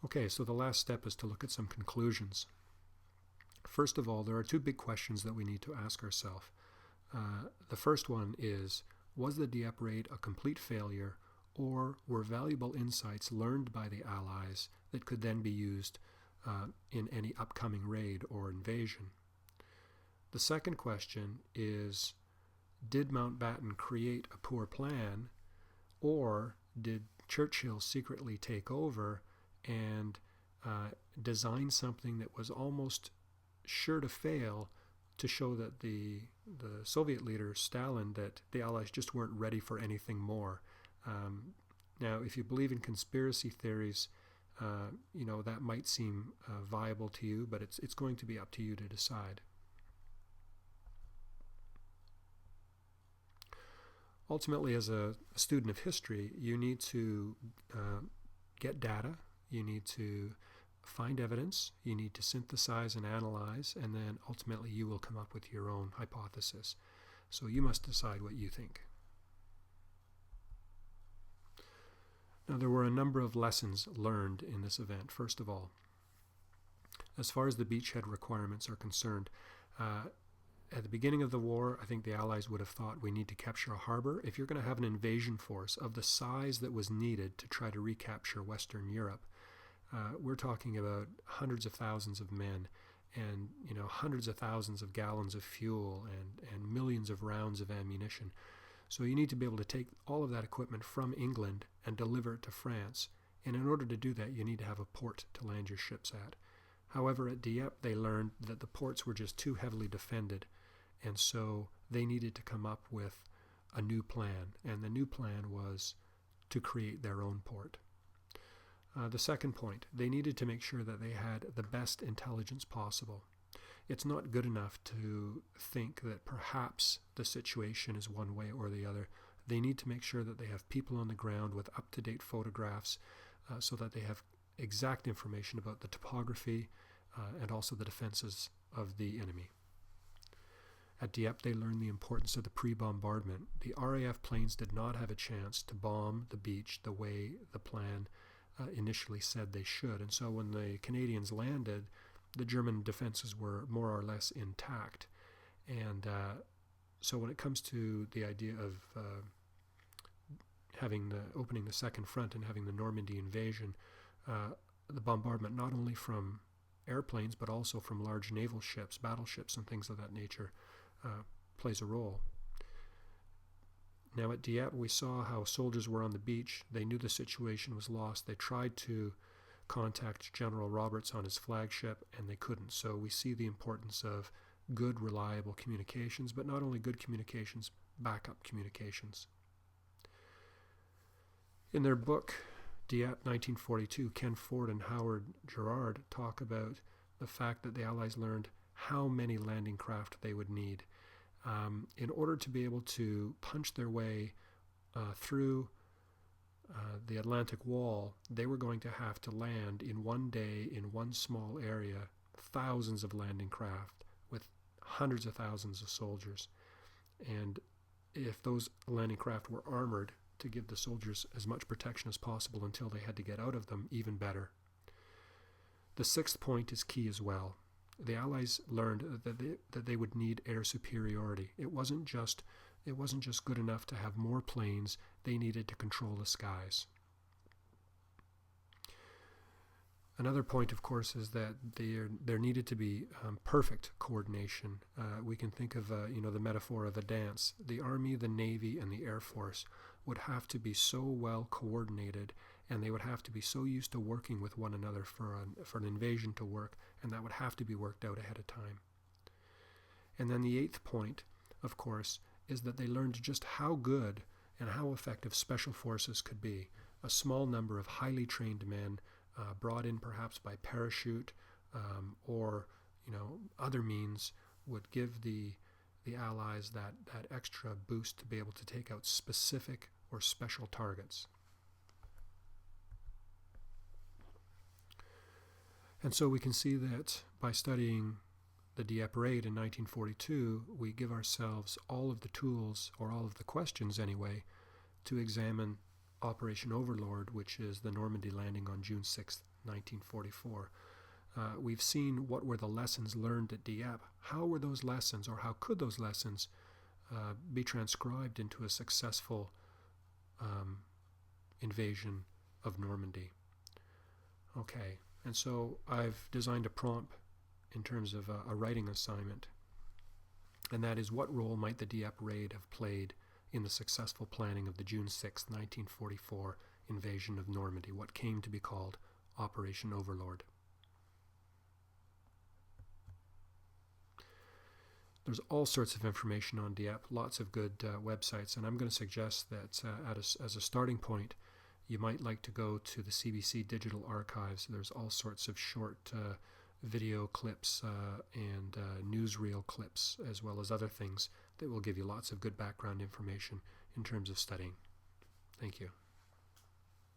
Okay, so the last step is to look at some conclusions. First of all, there are two big questions that we need to ask ourselves. The first one is, was the Dieppe raid a complete failure, or were valuable insights learned by the Allies that could then be used in any upcoming raid or invasion? The second question is, did Mountbatten create a poor plan, or did Churchill secretly take over and design something that was almost sure to fail to show that the Soviet leader, Stalin, that the Allies just weren't ready for anything more? Now, if you believe in conspiracy theories, that might seem viable to you, but it's going to be up to you to decide. Ultimately, as a student of history, you need to get data, you need to find evidence, you need to synthesize and analyze, and then ultimately you will come up with your own hypothesis. So you must decide what you think. Now, there were a number of lessons learned in this event. First of all, as far as the beachhead requirements are concerned, at the beginning of the war, I think the Allies would have thought we need to capture a harbor. If you're going to have an invasion force of the size that was needed to try to recapture Western Europe, we're talking about hundreds of thousands of men and hundreds of thousands of gallons of fuel and millions of rounds of ammunition. So you need to be able to take all of that equipment from England and deliver it to France. And in order to do that, you need to have a port to land your ships at. However, at Dieppe, they learned that the ports were just too heavily defended, and so they needed to come up with a new plan, and the new plan was to create their own port. The second point, they needed to make sure that they had the best intelligence possible. It's not good enough to think that perhaps the situation is one way or the other. They need to make sure that they have people on the ground with up-to-date photographs so that they have exact information about the topography and also the defenses of the enemy. At Dieppe, they learned the importance of the pre-bombardment. The RAF planes did not have a chance to bomb the beach the way the plan initially said they should. And so when the Canadians landed, the German defenses were more or less intact. And so when it comes to the idea of opening the second front and having the Normandy invasion, the bombardment not only from airplanes but also from large naval ships, battleships and things of that nature plays a role. Now at Dieppe, we saw how soldiers were on the beach. They knew the situation was lost. They tried to contact General Roberts on his flagship, and they couldn't. So we see the importance of good, reliable communications, but not only good communications, backup communications. In their book, Dieppe 1942, Ken Ford and Howard Gerard talk about the fact that the Allies learned how many landing craft they would need. In order to be able to punch their way through the Atlantic Wall, they were going to have to land in one day in one small area thousands of landing craft with hundreds of thousands of soldiers. And if those landing craft were armored to give the soldiers as much protection as possible until they had to get out of them, even better. The sixth point is key as well. The Allies learned that they would need air superiority. It wasn't just good enough to have more planes. They needed to control the skies. Another point, of course, is that there needed to be perfect coordination. We can think of the metaphor of a dance. The Army, the Navy, and the Air Force would have to be so well coordinated, and they would have to be so used to working with one another for an invasion to work, and that would have to be worked out ahead of time. And then the eighth point, of course, is that they learned just how good and how effective special forces could be. A small number of highly trained men brought in perhaps by parachute or other means would give the Allies that extra boost to be able to take out specific or special targets. And so we can see that by studying the Dieppe raid in 1942, we give ourselves all of the tools, or all of the questions anyway, to examine Operation Overlord, which is the Normandy landing on June 6, 1944. We've seen what were the lessons learned at Dieppe. How were those lessons, or how could those lessons be transcribed into a successful invasion of Normandy? Okay, and so I've designed a prompt in terms of a writing assignment, and that is, what role might the Dieppe raid have played in the successful planning of the June 6, 1944 invasion of Normandy, what came to be called Operation Overlord? There's all sorts of information on Dieppe, lots of good websites, and I'm going to suggest that as a starting point, you might like to go to the CBC Digital Archives. There's all sorts of short video clips and newsreel clips, as well as other things that will give you lots of good background information in terms of studying. Thank you.